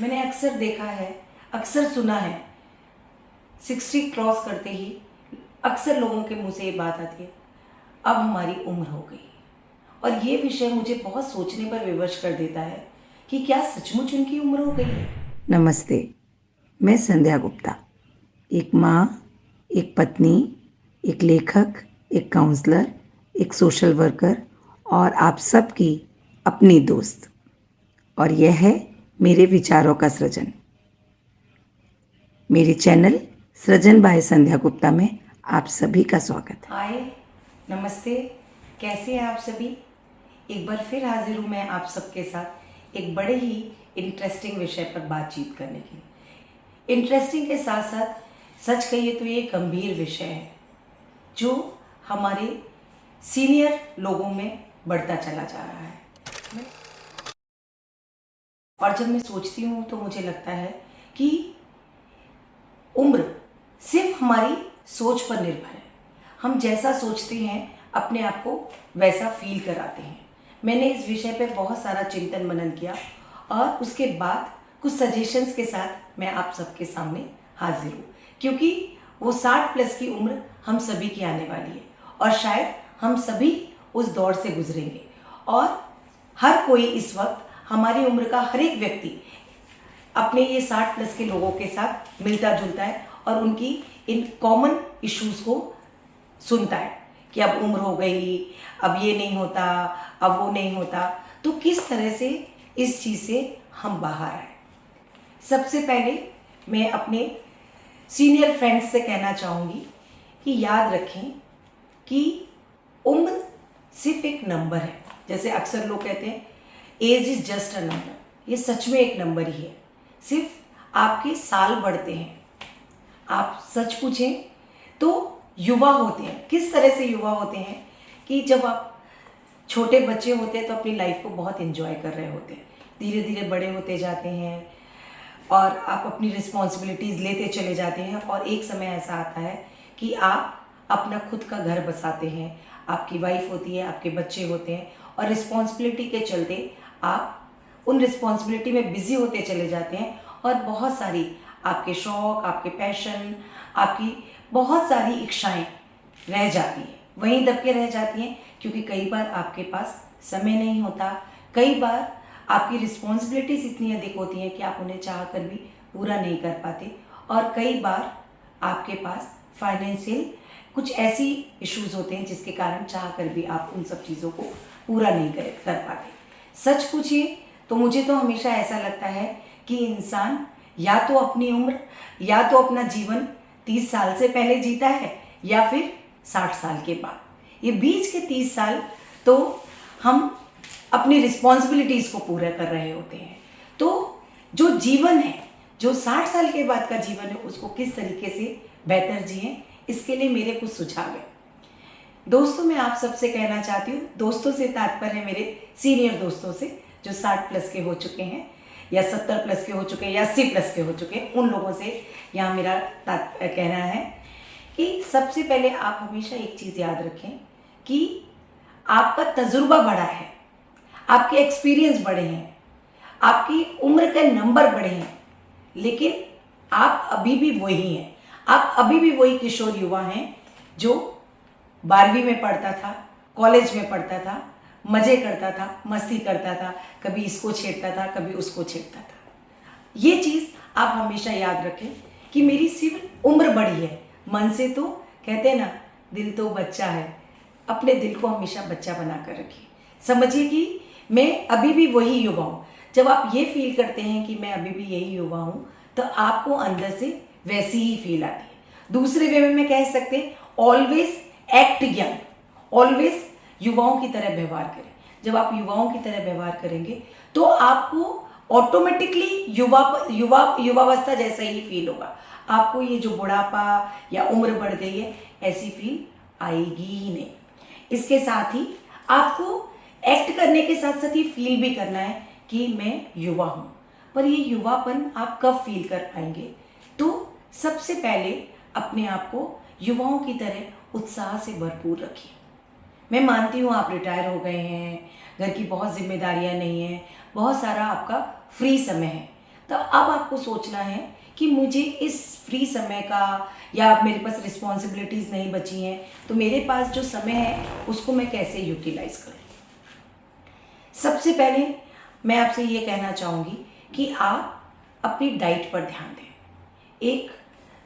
मैंने अक्सर देखा है, अक्सर सुना है, 60 क्रॉस करते ही अक्सर लोगों के मुंह से ये बात आती है, अब हमारी उम्र हो गई। और ये विषय मुझे बहुत सोचने पर विवश कर देता है कि क्या सचमुच उनकी उम्र हो गई है। नमस्ते। मैं संध्या गुप्ता, एक माँ, एक पत्नी, एक लेखक, एक काउंसलर, एक सोशल वर्कर और आप सबकी अपनी दोस्त। और यह है मेरे विचारों का सृजन। मेरे चैनल सृजन बाय संध्या गुप्ता में आप सभी का स्वागत है। हाय, नमस्ते, कैसे हैं आप सभी। एक बार फिर हाजिर हूँ मैं आप सबके साथ एक बड़े ही इंटरेस्टिंग विषय पर बातचीत करने के लिए। इंटरेस्टिंग के साथ साथ सच कहिए तो ये गंभीर विषय है जो हमारे सीनियर लोगों में बढ़ता चला जा रहा है। और जब मैं सोचती हूँ तो मुझे लगता है कि उम्र सिर्फ हमारी सोच पर निर्भर है। हम जैसा सोचते हैं अपने आप को वैसा फील कराते हैं। मैंने इस विषय पर बहुत सारा चिंतन मनन किया और उसके बाद कुछ सजेशंस के साथ मैं आप सबके सामने हाजिर हूँ, क्योंकि वो 60 प्लस की उम्र हम सभी की आने वाली है और शायद हम सभी उस दौर से गुजरेंगे। और हर कोई इस वक्त, हमारी उम्र का हर एक व्यक्ति अपने ये 60 प्लस के लोगों के साथ मिलता जुलता है और उनकी इन कॉमन इश्यूज को सुनता है कि अब उम्र हो गई, अब ये नहीं होता, अब वो नहीं होता। तो किस तरह से इस चीज़ से हम बाहर आए। सबसे पहले मैं अपने सीनियर फ्रेंड्स से कहना चाहूँगी कि याद रखें कि उम्र सिर्फ एक नंबर है। जैसे अक्सर लोग कहते हैं age is just a number, ये सच में एक नंबर ही है। सिर्फ आपके साल बढ़ते हैं। आप सच पूछें तो युवा होते हैं। किस तरह से युवा होते हैं कि जब आप छोटे बच्चे होते हैं तो अपनी लाइफ को बहुत एंजॉय कर रहे होते हैं, धीरे धीरे बड़े होते जाते हैं और आप अपनी रिस्पॉन्सिबिलिटीज़ लेते चले जाते हैं और एक समय ऐसा आता है कि आप अपना खुद का घर बसाते हैं, आपकी वाइफ होती है, आपके बच्चे होते हैं और रिस्पॉन्सिबिलिटी के चलते आप उन रिस्पॉन्सिबिलिटी में बिजी होते चले जाते हैं और बहुत सारी आपके शौक़, आपके पैशन, आपकी बहुत सारी इच्छाएं रह जाती हैं, वहीं दबके रह जाती हैं, क्योंकि कई बार आपके पास समय नहीं होता। कई बार आपकी रिस्पॉन्सिबिलिटीज़ इतनी अधिक होती हैं कि आप उन्हें चाह कर भी पूरा नहीं कर पाते। और कई बार आपके पास फाइनेंशियल कुछ ऐसी इश्यूज होते हैं जिसके कारण चाह कर भी आप उन सब चीज़ों को पूरा नहीं कर पाते। सच पूछिए तो मुझे तो हमेशा ऐसा लगता है कि इंसान या तो अपनी उम्र या तो अपना जीवन 30 साल से पहले जीता है या फिर 60 साल के बाद। ये बीच के 30 साल तो हम अपनी रिस्पॉन्सिबिलिटीज़ को पूरा कर रहे होते हैं। तो जो जीवन है, जो 60 साल के बाद का जीवन है, उसको किस तरीके से बेहतर जिएं, इसके लिए मेरे कुछ सुझाव हैं। दोस्तों, मैं आप सबसे कहना चाहती हूँ, दोस्तों से तात्पर्य है मेरे सीनियर दोस्तों से जो 60 प्लस के हो चुके हैं या 70 प्लस के हो चुके हैं या 80 प्लस के हो चुके हैं, उन लोगों से यहाँ मेरा कहना है कि सबसे पहले आप हमेशा एक चीज़ याद रखें कि आपका तजुर्बा बड़ा है, आपके एक्सपीरियंस बड़े हैं, आपकी उम्र के नंबर बड़े हैं, लेकिन आप अभी भी वही हैं। आप अभी भी वही किशोर युवा हैं जो 12वीं में पढ़ता था, कॉलेज में पढ़ता था, मज़े करता था, मस्ती करता था, कभी इसको छेड़ता था, कभी उसको छेड़ता था। ये चीज़ आप हमेशा याद रखें कि मेरी सिर्फ उम्र बड़ी है, मन से तो कहते हैं ना, दिल तो बच्चा है। अपने दिल को हमेशा बच्चा बना कर रखिए। समझिए कि मैं अभी भी वही युवा हूँ। जब आप ये फील करते हैं कि मैं अभी भी यही युवा हूँ, तो आपको अंदर से वैसी ही फील आती है। दूसरे वे में मैं कह सकते हैं, ऑलवेज एक्ट यंग, ऑलवेज युवाओं की तरह व्यवहार करें। जब आप युवाओं की तरह व्यवहार करेंगे तो आपको ऑटोमेटिकली युवावस्था जैसा ही फील होगा। आपको ये जो बुढ़ापा या उम्र बढ़ गई है ऐसी फील आएगी ही नहीं। इसके साथ ही आपको एक्ट करने के साथ साथ ये फील भी करना है कि मैं युवा हूँ। पर ये युवापन आप कब फील कर पाएंगे? तो सबसे पहले अपने आप को युवाओं की तरह उत्साह से भरपूर रखिए। मैं मानती हूँ आप रिटायर हो गए हैं, घर की बहुत जिम्मेदारियाँ नहीं हैं, बहुत सारा आपका फ्री समय है, तो अब आपको सोचना है कि मुझे इस फ्री समय का, या मेरे पास रिस्पॉन्सिबिलिटीज़ नहीं बची हैं, तो मेरे पास जो समय है उसको मैं कैसे यूटिलाइज करूँ। सबसे पहले मैं आपसे ये कहना चाहूँगी कि आप अपनी डाइट पर ध्यान दें। एक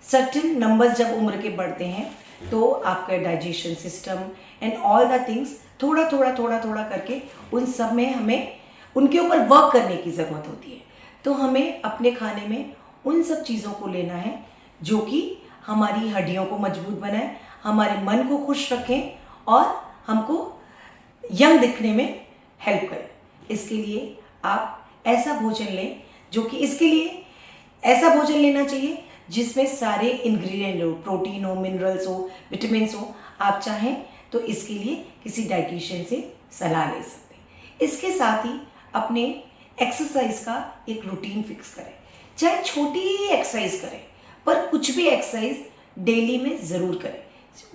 सर्टेन नंबर्स जब उम्र के बढ़ते हैं तो आपका digestion system and all the things थोड़ा थोड़ा करके उन सब में हमें उनके ऊपर वर्क करने की ज़रूरत होती है। तो हमें अपने खाने में उन सब चीज़ों को लेना है जो कि हमारी हड्डियों को मजबूत बनाए, हमारे मन को खुश रखें और हमको यंग दिखने में हेल्प करें। इसके लिए आप ऐसा भोजन लें जो कि इसके लिए ऐसा भोजन लेना चाहिए जिसमें सारे इंग्रेडिएंट हो, प्रोटीन हो, मिनरल्स हो, विटामिन्स हो। आप चाहें तो इसके लिए किसी डाइटिशियन से सलाह ले सकते हैं। इसके साथ ही अपने एक्सरसाइज का एक रूटीन फिक्स करें, चाहे छोटी ही एक्सरसाइज करें, पर कुछ भी एक्सरसाइज डेली में ज़रूर करें।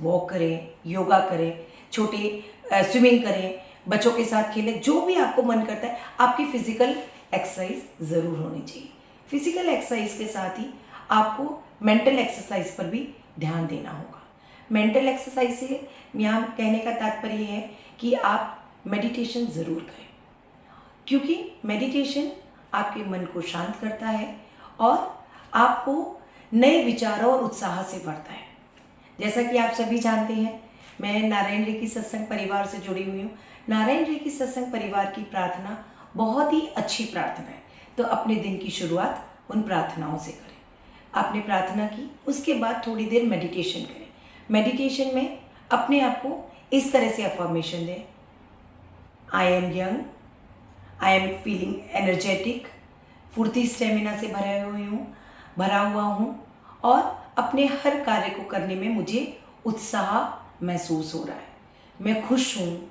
वॉक करें, योगा करें, छोटे स्विमिंग करें, बच्चों के साथ खेलें, जो भी आपको मन करता है। आपकी फिजिकल एक्सरसाइज ज़रूर होनी चाहिए। फिजिकल एक्सरसाइज के साथ ही आपको मेंटल एक्सरसाइज पर भी ध्यान देना होगा। मेंटल एक्सरसाइज से यहाँ कहने का तात्पर्य है कि आप मेडिटेशन ज़रूर करें, क्योंकि मेडिटेशन आपके मन को शांत करता है और आपको नए विचारों और उत्साह से भरता है। जैसा कि आप सभी जानते हैं, मैं नारायण रेकी सत्संग परिवार से जुड़ी हुई हूँ। नारायण रेकी सत्संग परिवार की प्रार्थना बहुत ही अच्छी प्रार्थना है, तो अपने दिन की शुरुआत उन प्रार्थनाओं से करें। आपने प्रार्थना की, उसके बाद थोड़ी देर मेडिटेशन करें। मेडिटेशन में अपने आप को इस तरह से अफर्मेशन दें, I am young, I am feeling energetic, फुर्ती स्टेमिना से भरा हुआ हूँ और अपने हर कार्य को करने में मुझे उत्साह महसूस हो रहा है, मैं खुश हूँ,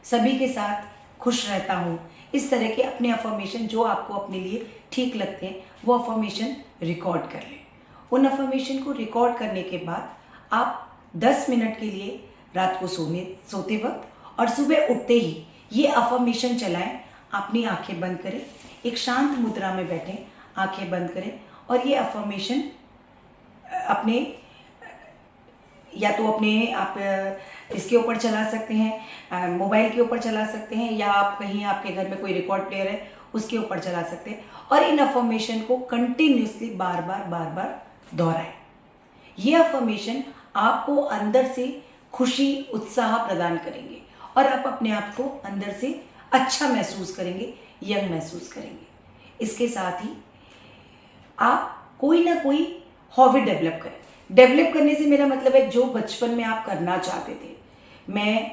सभी के साथ खुश रहता हूँ। इस तरह के अपने अफर्मेशन जो आपको अपने लिए ठीक लगते हैं वो अफर्मेशन रिकॉर्ड कर लें। उन अफर्मेशन को रिकॉर्ड करने के बाद आप 10 मिनट के लिए रात को सोते वक्त और सुबह उठते ही ये अफर्मेशन चलाएं। अपनी आंखें बंद करें, एक शांत मुद्रा में बैठें, आंखें बंद करें और ये अफर्मेशन अपने या तो अपने आप इसके ऊपर चला सकते हैं, मोबाइल के ऊपर चला सकते हैं, या आप कहीं आपके घर में कोई रिकॉर्ड प्लेयर है उसके ऊपर चला सकते हैं। और इन अफर्मेशन को कंटिन्यूसली बार बार दोहराएं। ये अफर्मेशन आपको अंदर से खुशी, उत्साह प्रदान करेंगे और आप अपने आप को अंदर से अच्छा महसूस करेंगे, यंग महसूस करेंगे। इसके साथ ही आप कोई ना कोई हॉबी डेवलप करें। डेवलप करने से मेरा मतलब है जो बचपन में आप करना चाहते थे। मैं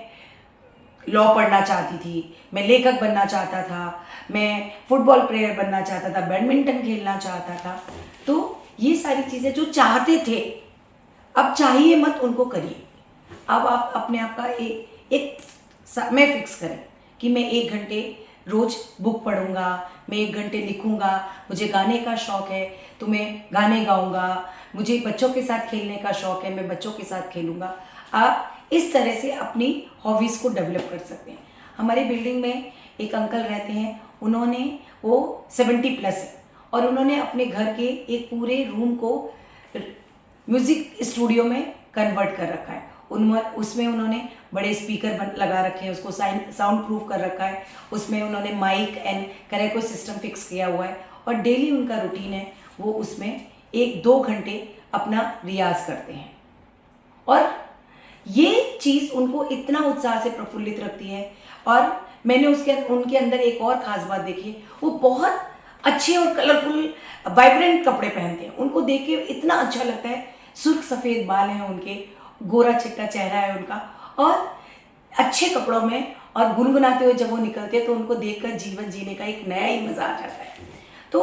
लॉ पढ़ना चाहती थी, मैं लेखक बनना चाहता था, मैं फुटबॉल प्लेयर बनना चाहता था, बैडमिंटन खेलना चाहता था। तो ये सारी चीज़ें जो चाहते थे, अब चाहिए मत, उनको करिए। अब आप अपने आप का एक समय फिक्स करें कि मैं 1 घंटे रोज बुक पढ़ूंगा, मैं 1 घंटे लिखूंगा, मुझे गाने का शौक है तो मैं गाने गाऊंगा, मुझे बच्चों के साथ खेलने का शौक है, मैं बच्चों के साथ खेलूंगा। आप इस तरह से अपनी हॉबीज़ को डेवलप कर सकते हैं। हमारी बिल्डिंग में एक अंकल रहते हैं, वो 70+ है और उन्होंने अपने घर के एक पूरे रूम को म्यूज़िक स्टूडियो में कन्वर्ट कर रखा है। उसमें उन्होंने बड़े स्पीकर लगा रखे हैं, उसको साउंड प्रूफ कर रखा है, उसमें उन्होंने mic and correct system fix किया हुआ है और डेली उनका रूटीन है, वो उसमें 1-2 घंटे अपना रियाज करते हैं। और ये चीज़ उनको इतना उत्साह से प्रफुल्लित रखती है। और मैंने उनके अंदर एक और ख़ास बात देखी है, वो बहुत अच्छे और कलरफुल वाइब्रेंट कपड़े पहनते हैं। उनको देख के इतना अच्छा लगता है, सुर्ख सफ़ेद बाल हैं उनके, गोरा चिट्टा चेहरा है उनका, और अच्छे कपड़ों में और गुनगुनाते हुए जब वो निकलते हैं तो उनको देखकर जीवन जीने का एक नया ही मज़ा आ जाता है। तो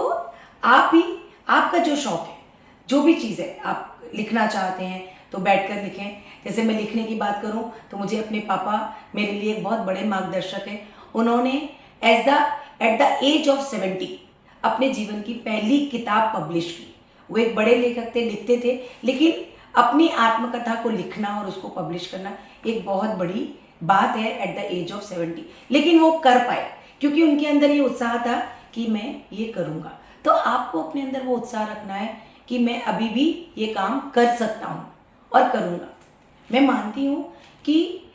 आप भी, आपका जो शौक है, जो भी चीज़ है, आप लिखना चाहते हैं तो बैठकर लिखें। जैसे मैं लिखने की बात करूं तो मुझे अपने पापा मेरे लिए एक बहुत बड़े मार्गदर्शक हैं। उन्होंने एट द एज ऑफ 70 अपने जीवन की पहली किताब पब्लिश की। वो एक बड़े लेखक थे, लिखते थे, लेकिन अपनी आत्मकथा को लिखना और उसको पब्लिश करना एक बहुत बड़ी बात है एट द एज ऑफ 70। लेकिन वो कर पाए क्योंकि उनके अंदर ये उत्साह था कि कि मैं ये करूँगा। तो आपको अपने अंदर वो उत्साह रखना है कि मैं अभी भी ये काम कर सकता हूँ और करूँगा। मैं मानती हूँ कि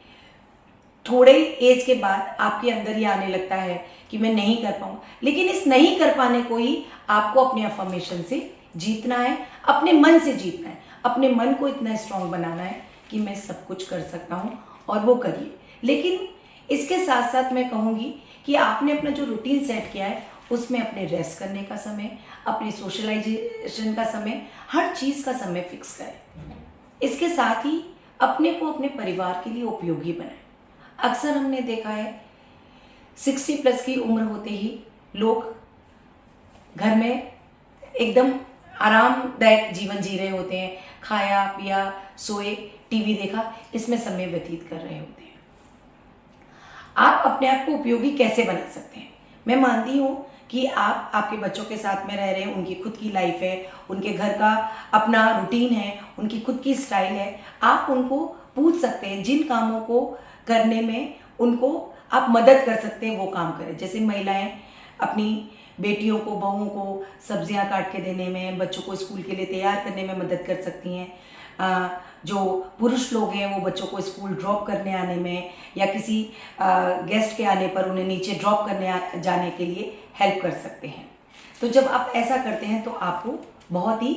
थोड़े एज के बाद आपके अंदर ये आने लगता है कि मैं नहीं कर पाऊँगा, लेकिन इस नहीं कर पाने को ही आपको अपने अफर्मेशन से जीतना है, अपने मन से जीतना है, अपने मन को इतना स्ट्रांग बनाना है कि मैं सब कुछ कर सकता हूँ, और वो करिए। लेकिन इसके साथ साथ मैं कहूँगी कि आपने अपना जो रूटीन सेट किया है उसमें अपने रेस्ट करने का समय, अपने सोशलाइजेशन का समय, हर चीज़ का समय फिक्स करें। इसके साथ ही अपने को अपने परिवार के लिए उपयोगी बनाएं। अक्सर हमने देखा है 60 प्लस की उम्र होते ही लोग घर में एकदम आरामदायक जीवन जी रहे होते हैं, खाया पिया सोए टीवी देखा, इसमें समय व्यतीत कर रहे होते हैं। आप अपने आप को उपयोगी कैसे बना सकते हैं? मैं मानती हूँ कि आप आपके बच्चों के साथ में रह रहे हैं, उनकी खुद की लाइफ है, उनके घर का अपना रूटीन है, उनकी खुद की स्टाइल है। आप उनको पूछ सकते हैं, जिन कामों को करने में उनको आप मदद कर सकते हैं वो काम करें। जैसे महिलाएं अपनी बेटियों को, बहुओं को सब्जियां काट के देने में, बच्चों को स्कूल के लिए तैयार करने में मदद कर सकती हैं। जो पुरुष लोग हैं वो बच्चों को स्कूल ड्रॉप करने आने में, या किसी गेस्ट के आने पर उन्हें नीचे ड्रॉप करने जाने के लिए हेल्प कर सकते हैं। तो जब आप ऐसा करते हैं तो आपको बहुत ही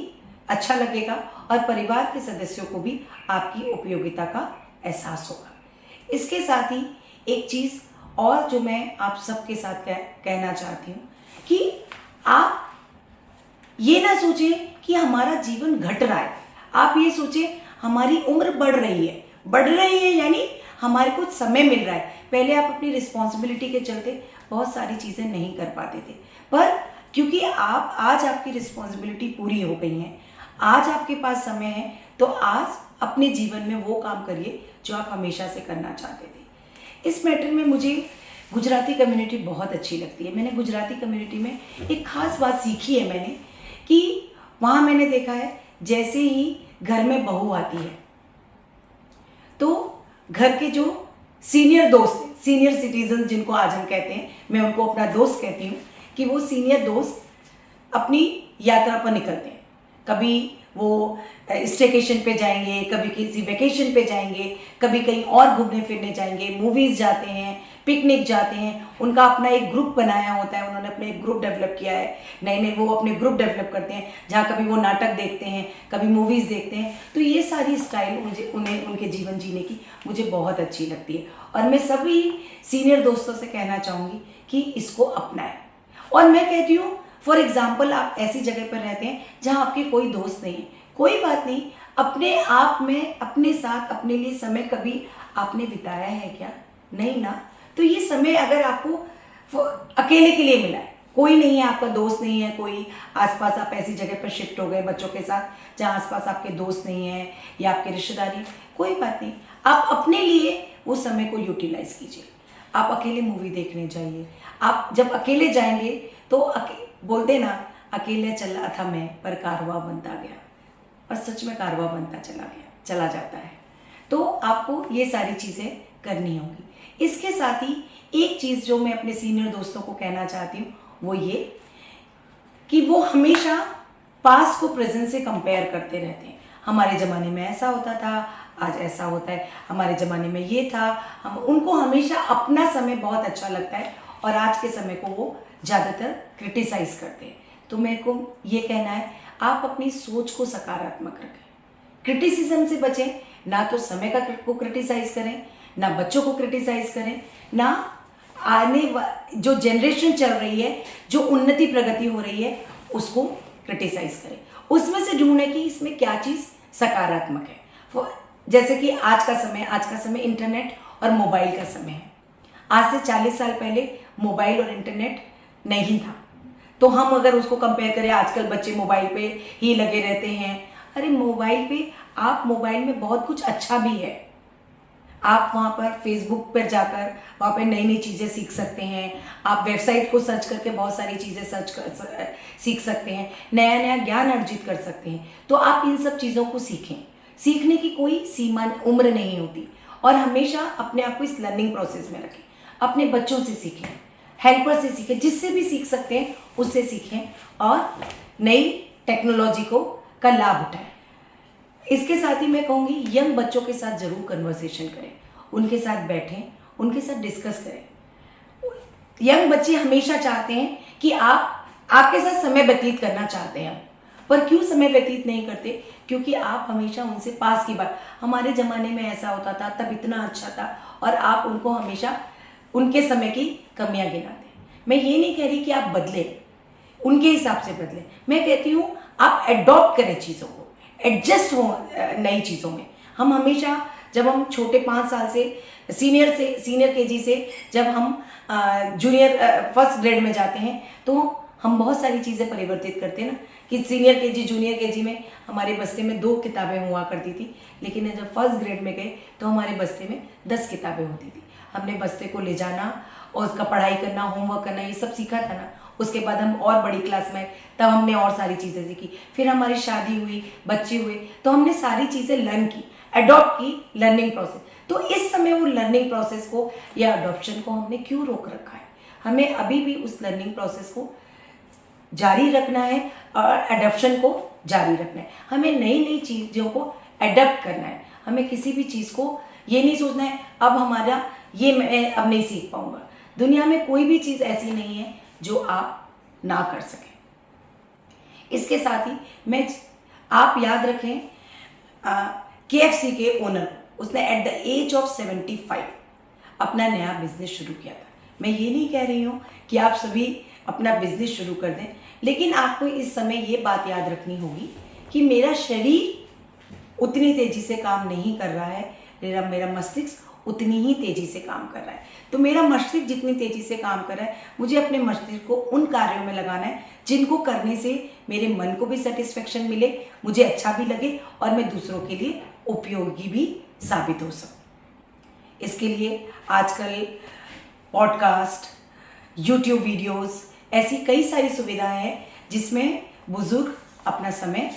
अच्छा लगेगा और परिवार के सदस्यों को भी आपकी उपयोगिता का एहसास होगा। इसके साथ ही एक चीज़ और जो मैं आप सबके साथ कहना चाहती हूँ कि आप ये ना सोचें कि हमारा जीवन घट रहा है, आप ये सोचें हमारी उम्र बढ़ रही है, यानी हमारे को समय मिल रहा है। पहले आप अपनी रिस्पॉन्सिबिलिटी के चलते बहुत सारी चीज़ें नहीं कर पाते थे, पर क्योंकि आप आज आपकी रिस्पॉन्सिबिलिटी पूरी हो गई है, आज आपके पास समय है, तो आज अपने जीवन में वो काम करिए जो आप हमेशा से करना चाहते थे। इस मैटर में मुझे गुजराती कम्युनिटी बहुत अच्छी लगती है। मैंने गुजराती कम्युनिटी में एक ख़ास बात सीखी है मैंने, कि वहाँ मैंने देखा है जैसे ही घर में बहू आती है तो घर के जो सीनियर दोस्त, सीनियर सिटीजन जिनको आज हम कहते हैं, मैं उनको अपना दोस्त कहती हूँ, कि वो सीनियर दोस्त अपनी यात्रा पर निकलते हैं। कभी वो स्टेकेशन पे जाएंगे, कभी किसी वेकेशन पे जाएंगे, कभी कहीं और घूमने फिरने जाएंगे, मूवीज़ जाते हैं, पिकनिक जाते हैं। उनका अपना एक ग्रुप बनाया होता है, उन्होंने अपना एक ग्रुप डेवलप किया है, नए नए वो अपने ग्रुप डेवलप करते हैं, जहाँ कभी वो नाटक देखते हैं, कभी मूवीज़ देखते हैं। तो ये सारी स्टाइल मुझे उनके जीवन जीने की मुझे बहुत अच्छी लगती है, और मैं सभी सीनियर दोस्तों से कहना चाहूँगी कि इसको अपनाएं। और मैं कहती हूँ, फॉर एग्जाम्पल, आप ऐसी जगह पर रहते हैं जहाँ आपके कोई दोस्त नहीं है, कोई बात नहीं, अपने आप में अपने साथ अपने लिए समय कभी आपने बिताया है क्या? नहीं ना। तो ये समय अगर आपको अकेले के लिए मिला है, कोई नहीं है, आपका दोस्त नहीं है कोई आसपास, आप ऐसी जगह पर शिफ्ट हो गए बच्चों के साथ जहाँ आसपास आपके दोस्त नहीं हैं या आपके रिश्तेदारी, कोई बात नहीं, आप अपने लिए वो समय को यूटिलाइज कीजिए। आप अकेले मूवी देखने जाइए। आप जब अकेले जाएंगे तो बोलते ना, अकेले चला था मैं पर कारवां बनता गया, और सच में कारवां बनता चला जाता है। तो आपको ये सारी चीज़ें करनी होगी। इसके साथ ही एक चीज़ जो मैं अपने सीनियर दोस्तों को कहना चाहती हूँ वो ये कि वो हमेशा पास्ट को प्रेजेंट से कंपेयर करते रहते हैं। हमारे ज़माने में ऐसा होता था, आज ऐसा होता है, हमारे ज़माने में ये था। उनको हमेशा अपना समय बहुत अच्छा लगता है और आज के समय को वो ज़्यादातर क्रिटिसाइज़ करते हैं। तो मेरे को ये कहना है, आप अपनी सोच को सकारात्मक रखें, क्रिटिसिज्म से बचें। ना तो समय को क्रिटिसाइज़ करें, ना बच्चों को क्रिटिसाइज़ करें, ना जो जनरेशन चल रही है, जो उन्नति प्रगति हो रही है, उसको क्रिटिसाइज़ करें। उसमें से ढूंढें कि इसमें क्या चीज़ सकारात्मक है। जैसे कि आज का समय इंटरनेट और मोबाइल का समय है। आज से 40 साल पहले मोबाइल और इंटरनेट नहीं था, तो हम अगर उसको कंपेयर करें, आजकल बच्चे मोबाइल पे ही लगे रहते हैं। अरे मोबाइल में बहुत कुछ अच्छा भी है। आप वहाँ पर फेसबुक पर जाकर वहाँ पे नई नई चीज़ें सीख सकते हैं। आप वेबसाइट को सर्च करके बहुत सारी चीज़ें सीख सकते हैं, नया नया ज्ञान अर्जित कर सकते हैं। तो आप इन सब चीज़ों को सीखें। सीखने की कोई सीमा उम्र नहीं होती, और हमेशा अपने आप को इस लर्निंग प्रोसेस में रखें। अपने बच्चों से सीखें। हेल्पर से सीखें, जिससे भी सीख सकते हैं उससे सीखें और नई टेक्नोलॉजी का लाभ उठाएं। इसके साथ ही मैं कहूँगी यंग बच्चों के साथ ज़रूर कन्वर्सेशन करें, उनके साथ बैठें, उनके साथ डिस्कस करें। यंग बच्चे हमेशा चाहते हैं कि आपके साथ समय व्यतीत करना चाहते हैं, पर क्यों समय व्यतीत नहीं करते? क्योंकि आप हमेशा उनसे पास की बात, हमारे ज़माने में ऐसा होता था, तब इतना अच्छा था, और आप उनको हमेशा उनके समय की कमियां गिनाते हैं। मैं ये नहीं कह रही कि आप बदले, उनके हिसाब से बदले, मैं कहती हूँ आप एडॉप्ट करें चीज़ों को, एडजस्ट हो नई चीज़ों में। हम हमेशा जब हम छोटे 5 साल से सीनियर केजी से जब हम जूनियर फर्स्ट ग्रेड में जाते हैं तो हम बहुत सारी चीज़ें परिवर्तित करते हैं ना, कि सीनियर केजी जूनियर केजी में हमारे बस्ते में 2 किताबें हुआ करती थी, लेकिन जब फर्स्ट ग्रेड में गए तो हमारे बस्ते में 10 किताबें होती थी। हमने बस्ते को ले जाना और उसका पढ़ाई करना, होमवर्क करना, ये सब सीखा था ना। उसके बाद हम और बड़ी क्लास में, तब हमने और सारी चीज़ें सीखी। फिर हमारी शादी हुई, बच्चे हुए, तो हमने सारी चीज़ें लर्न की, अडॉप्ट की, लर्निंग प्रोसेस। तो इस समय वो लर्निंग प्रोसेस को या अडॉप्शन को हमने क्यों रोक रखा है? हमें अभी भी उस लर्निंग प्रोसेस को जारी रखना है और अडॉप्शन को जारी रखना है। हमें नई नई चीज़ों को अडॉप्ट करना है। हमें किसी भी चीज़ को ये नहीं सोचना है अब हमारा ये मैं अब नहीं सीख पाऊंगा। दुनिया में कोई भी चीज़ ऐसी नहीं है जो आप ना कर सकें। इसके साथ ही आप याद रखें, KFC के ओनर, उसने एट द एज ऑफ 75 अपना नया बिजनेस शुरू किया था। मैं ये नहीं कह रही हूँ कि आप सभी अपना बिजनेस शुरू कर दें, लेकिन आपको इस समय ये बात याद रखनी होगी कि मेरा शरीर उतनी तेजी से काम नहीं कर रहा है, मेरा मस्तिष्क उतनी ही तेजी से काम कर रहा है। तो मेरा मस्तिष्क जितनी तेजी से काम कर रहा है, मुझे अपने मस्तिष्क को उन कार्यों में लगाना है जिनको करने से मेरे मन को भी सेटिस्फेक्शन मिले, मुझे अच्छा भी लगे और मैं दूसरों के लिए उपयोगी भी साबित हो सकूं। इसके लिए आजकल पॉडकास्ट, यूट्यूब वीडियोस, ऐसी कई सारी सुविधाएं हैं जिसमें बुजुर्ग अपना समय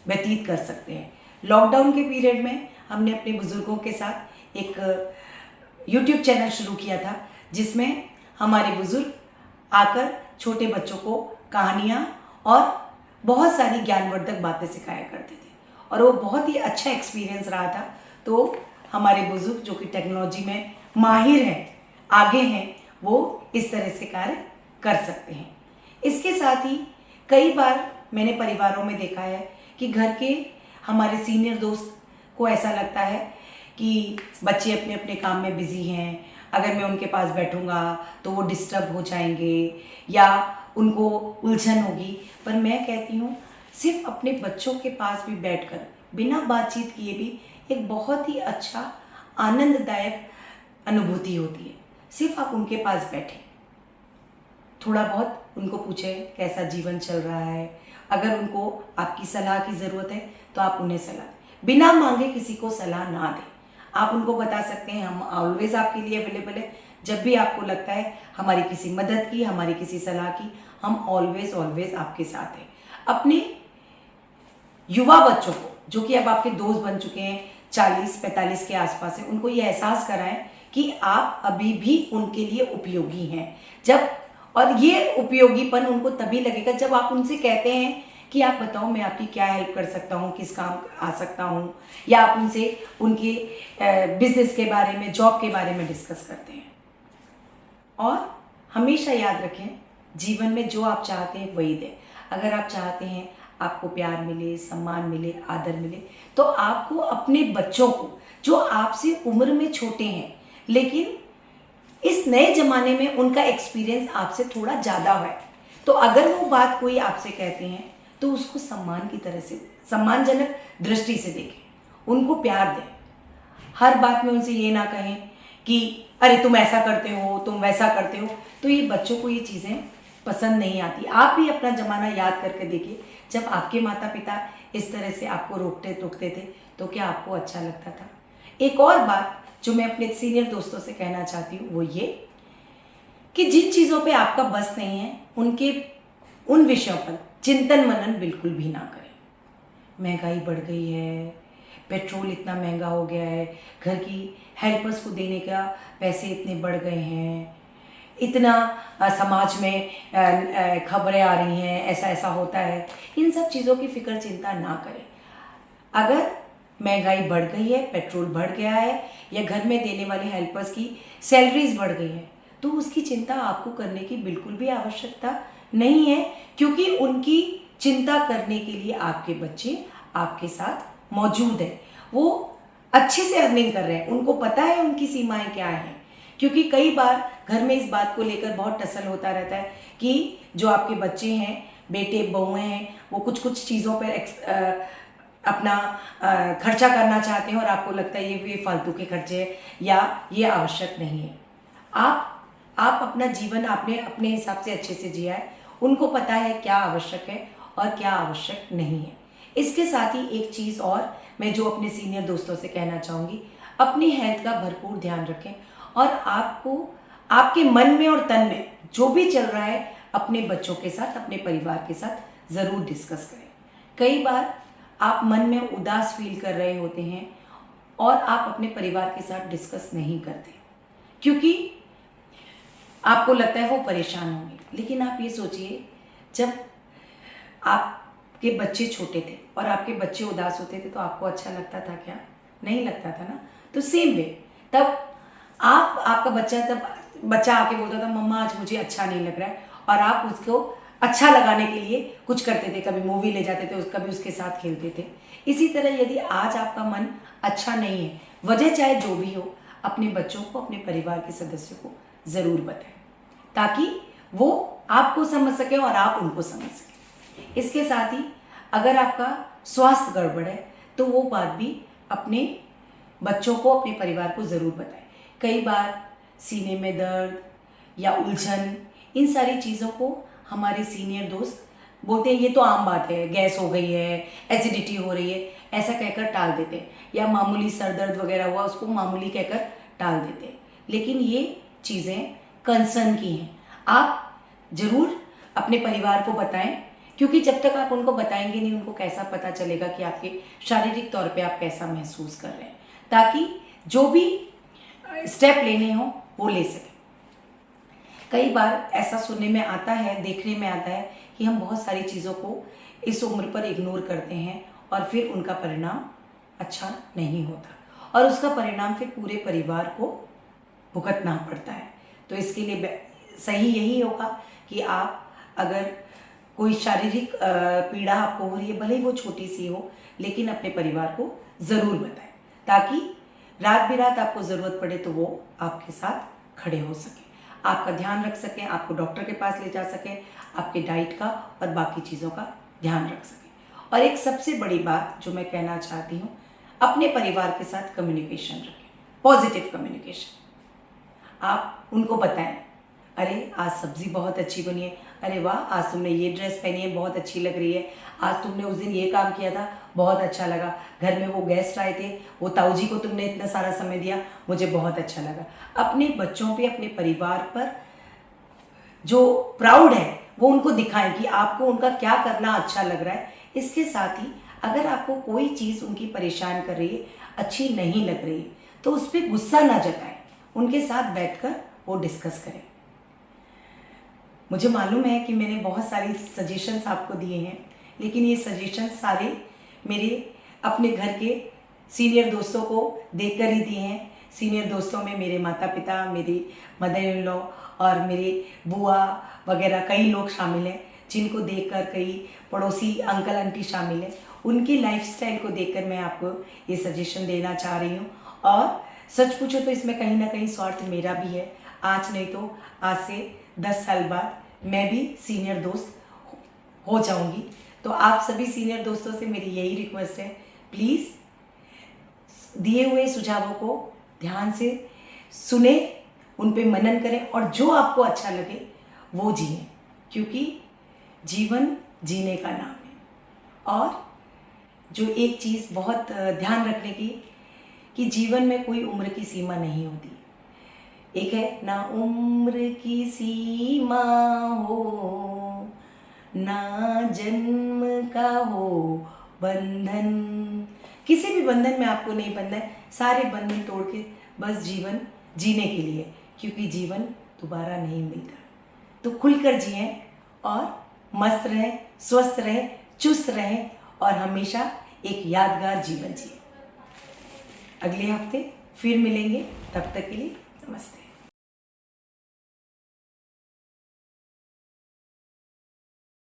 व्यतीत कर सकते हैं। लॉकडाउन के पीरियड में हमने अपने बुजुर्गों के साथ एक यूट्यूब चैनल शुरू किया था, जिसमें हमारे बुजुर्ग आकर छोटे बच्चों को कहानियाँ और बहुत सारी ज्ञानवर्धक बातें सिखाया करते थे, और वो बहुत ही अच्छा एक्सपीरियंस रहा था। तो हमारे बुजुर्ग जो कि टेक्नोलॉजी में माहिर हैं, आगे हैं, वो इस तरह से कार्य कर सकते हैं। इसके साथ ही कई बार मैंने परिवारों में देखा है कि घर के हमारे सीनियर दोस्त को ऐसा लगता है कि बच्चे अपने अपने काम में बिजी हैं, अगर मैं उनके पास बैठूंगा तो वो डिस्टर्ब हो जाएंगे या उनको उलझन होगी। पर मैं कहती हूँ सिर्फ अपने बच्चों के पास भी बैठकर बिना बातचीत किए भी एक बहुत ही अच्छा आनंददायक अनुभूति होती है। सिर्फ आप उनके पास बैठें, थोड़ा बहुत उनको पूछें कैसा जीवन चल रहा है। अगर उनको आपकी सलाह की ज़रूरत है तो आप उन्हें सलाह दें, बिना मांगे किसी को सलाह ना दें। आप उनको बता सकते हैं हम ऑलवेज आपके लिए अवेलेबल है, जब भी आपको लगता है हमारी किसी मदद की, हमारी किसी सलाह की, हम ऑलवेज आपके साथ हैं। अपने युवा बच्चों को जो कि अब आपके दोस्त बन चुके हैं, 40-45 के आसपास है, उनको ये एहसास कराएं कि आप अभी भी उनके लिए उपयोगी हैं। और ये उपयोगीपन उनको तभी लगेगा जब आप उनसे कहते हैं कि आप बताओ मैं आपकी क्या हेल्प कर सकता हूँ, किस काम आ सकता हूँ, या आप उनसे उनके बिजनेस के बारे में, जॉब के बारे में डिस्कस करते हैं। और हमेशा याद रखें, जीवन में जो आप चाहते हैं वही दें। अगर आप चाहते हैं आपको प्यार मिले, सम्मान मिले, आदर मिले, तो आपको अपने बच्चों को जो आपसे उम्र में छोटे हैं लेकिन इस नए ज़माने में उनका एक्सपीरियंस आपसे थोड़ा ज़्यादा है, तो अगर वो बात कोई आपसे कहते हैं तो उसको सम्मान की तरह से, सम्मानजनक दृष्टि से देखें, उनको प्यार दें। हर बात में उनसे ये ना कहें कि अरे तुम ऐसा करते हो, तुम वैसा करते हो, तो ये बच्चों को ये चीज़ें पसंद नहीं आती। आप भी अपना ज़माना याद करके देखिए, जब आपके माता पिता इस तरह से आपको रोकते टोकते थे तो क्या आपको अच्छा लगता था? एक और बात जो मैं अपने सीनियर दोस्तों से कहना चाहती हूँ वो ये कि जिन चीज़ों पे आपका बस नहीं है उन विषयों पर चिंतन मनन बिल्कुल भी ना करें। महंगाई बढ़ गई है, पेट्रोल इतना महंगा हो गया है, घर की हेल्पर्स को देने का पैसे इतने बढ़ गए हैं, इतना समाज में खबरें आ रही हैं, ऐसा ऐसा होता है, इन सब चीज़ों की फिक्र चिंता ना करें। अगर महंगाई बढ़ गई है, पेट्रोल बढ़ गया है, या घर में देने वाले हेल्पर्स की सैलरीज बढ़ गई हैं, तो उसकी चिंता आपको करने की बिल्कुल भी आवश्यकता नहीं है, क्योंकि उनकी चिंता करने के लिए आपके बच्चे आपके साथ मौजूद हैं। वो अच्छे से अर्निंग कर रहे हैं, उनको पता है उनकी सीमाएं क्या हैं। क्योंकि कई बार घर में इस बात को लेकर बहुत टसल होता रहता है कि जो आपके बच्चे हैं, बेटे बहुएं हैं, वो कुछ कुछ चीज़ों पर अपना खर्चा करना चाहते हैं और आपको लगता है ये फालतू के खर्चे हैं या ये आवश्यक नहीं है। आप अपना जीवन आपने अपने हिसाब से अच्छे से जिया है, उनको पता है क्या आवश्यक है और क्या आवश्यक नहीं है। इसके साथ ही एक चीज़ और मैं जो अपने सीनियर दोस्तों से कहना चाहूँगी, अपनी हेल्थ का भरपूर ध्यान रखें और आपको आपके मन में और तन में जो भी चल रहा है अपने बच्चों के साथ, अपने परिवार के साथ ज़रूर डिस्कस करें। कई बार आप मन में उदास फील कर रहे होते हैं और आप अपने परिवार के साथ डिस्कस नहीं करते, क्योंकि आपको लगता है वो परेशान होंगे। लेकिन आप ये सोचिए, जब आपके बच्चे छोटे थे और आपके बच्चे उदास होते थे तो आपको अच्छा लगता था क्या? नहीं लगता था ना। तो सेम वे, तब आपका बच्चा आके बोलता था मम्मा आज मुझे अच्छा नहीं लग रहा है, और आप उसको अच्छा लगाने के लिए कुछ करते थे, कभी मूवी ले जाते थे, कभी उसके साथ खेलते थे। इसी तरह यदि आज आपका मन अच्छा नहीं है, वजह चाहे जो भी हो, अपने बच्चों को, अपने परिवार के सदस्यों को ज़रूर बताएं, ताकि वो आपको समझ सके और आप उनको समझ सकें। इसके साथ ही अगर आपका स्वास्थ्य गड़बड़ है तो वो बात भी अपने बच्चों को, अपने परिवार को ज़रूर बताएं। कई बार सीने में दर्द या उलझन, इन सारी चीज़ों को हमारे सीनियर दोस्त बोलते हैं ये तो आम बात है, गैस हो गई है, एसिडिटी हो रही है, ऐसा कहकर टाल देते हैं, या मामूली सर दर्द वगैरह हुआ उसको मामूली कहकर टाल देते हैं। लेकिन ये चीज़ें कंसर्न की हैं। आप ज़रूर अपने परिवार को बताएं, क्योंकि जब तक आप उनको बताएंगे नहीं, उनको कैसा पता चलेगा कि आपके शारीरिक तौर पे आप कैसा महसूस कर रहे हैं, ताकि जो भी स्टेप लेने हो वो ले सकें। कई बार ऐसा सुनने में आता है, देखने में आता है कि हम बहुत सारी चीज़ों को इस उम्र पर इग्नोर करते हैं और फिर उनका परिणाम अच्छा नहीं होता और उसका परिणाम फिर पूरे परिवार को भुगतना पड़ता है। तो इसके लिए सही यही होगा कि आप अगर कोई शारीरिक पीड़ा आपको हो रही है, भले ही वो छोटी सी हो, लेकिन अपने परिवार को ज़रूर बताएं, ताकि रात बिरात आपको ज़रूरत पड़े तो वो आपके साथ खड़े हो सकें, आपका ध्यान रख सकें, आपको डॉक्टर के पास ले जा सकें, आपके डाइट का और बाकी चीज़ों का ध्यान रख सकें। और एक सबसे बड़ी बात जो मैं कहना चाहती हूँ, अपने परिवार के साथ कम्युनिकेशन रखें, पॉजिटिव कम्युनिकेशन। आप उनको बताएं, अरे आज सब्ज़ी बहुत अच्छी बनी है, अरे वाह आज तुमने ये ड्रेस पहनी है बहुत अच्छी लग रही है, आज तुमने उस दिन ये काम किया था बहुत अच्छा लगा, घर में वो गेस्ट आए थे, वो ताऊ जी को तुमने इतना सारा समय दिया, मुझे बहुत अच्छा लगा। अपने बच्चों पे, अपने परिवार पर जो प्राउड है वो उनको दिखाएं कि आपको उनका क्या करना अच्छा लग रहा है। इसके साथ ही अगर आपको कोई चीज़ उनकी परेशान कर रही है, अच्छी नहीं लग रही, तो उस पर गुस्सा ना जताएं, उनके साथ बैठकर वो डिस्कस करें। मुझे मालूम है कि मैंने बहुत सारी सजेशंस आपको दिए हैं, लेकिन ये सजेशंस सारे मेरे अपने घर के सीनियर दोस्तों को देखकर ही दिए हैं। सीनियर दोस्तों में मेरे माता पिता, मेरी मदर इन लॉ और मेरे बुआ वगैरह कई लोग शामिल हैं, जिनको देखकर कई पड़ोसी अंकल आंटी शामिल हैं। उनकी लाइफस्टाइल को देखकर मैं आपको ये सजेशन देना चाह रही हूँ। और सच पूछो तो इसमें कहीं ना कहीं स्वार्थ मेरा भी है। आज नहीं तो आज से 10 साल बाद मैं भी सीनियर दोस्त हो जाऊंगी। तो आप सभी सीनियर दोस्तों से मेरी यही रिक्वेस्ट है, प्लीज़ दिए हुए सुझावों को ध्यान से सुने, उन पे मनन करें और जो आपको अच्छा लगे वो जिए, क्योंकि जीवन जीने का नाम है। और जो एक चीज़ बहुत ध्यान रखने की, कि जीवन में कोई उम्र की सीमा नहीं होती। एक है ना उम्र की सीमा हो, ना जन्म का हो बंधन। किसी भी बंधन में आपको नहीं बंधना है, सारे बंधन तोड़ के बस जीवन जीने के लिए, क्योंकि जीवन दोबारा नहीं मिलता। तो खुलकर जिएं और मस्त रहें, स्वस्थ रहें, चुस्त रहें और हमेशा एक यादगार जीवन जिएं। अगले हफ्ते फिर मिलेंगे, तब तक के लिए नमस्ते।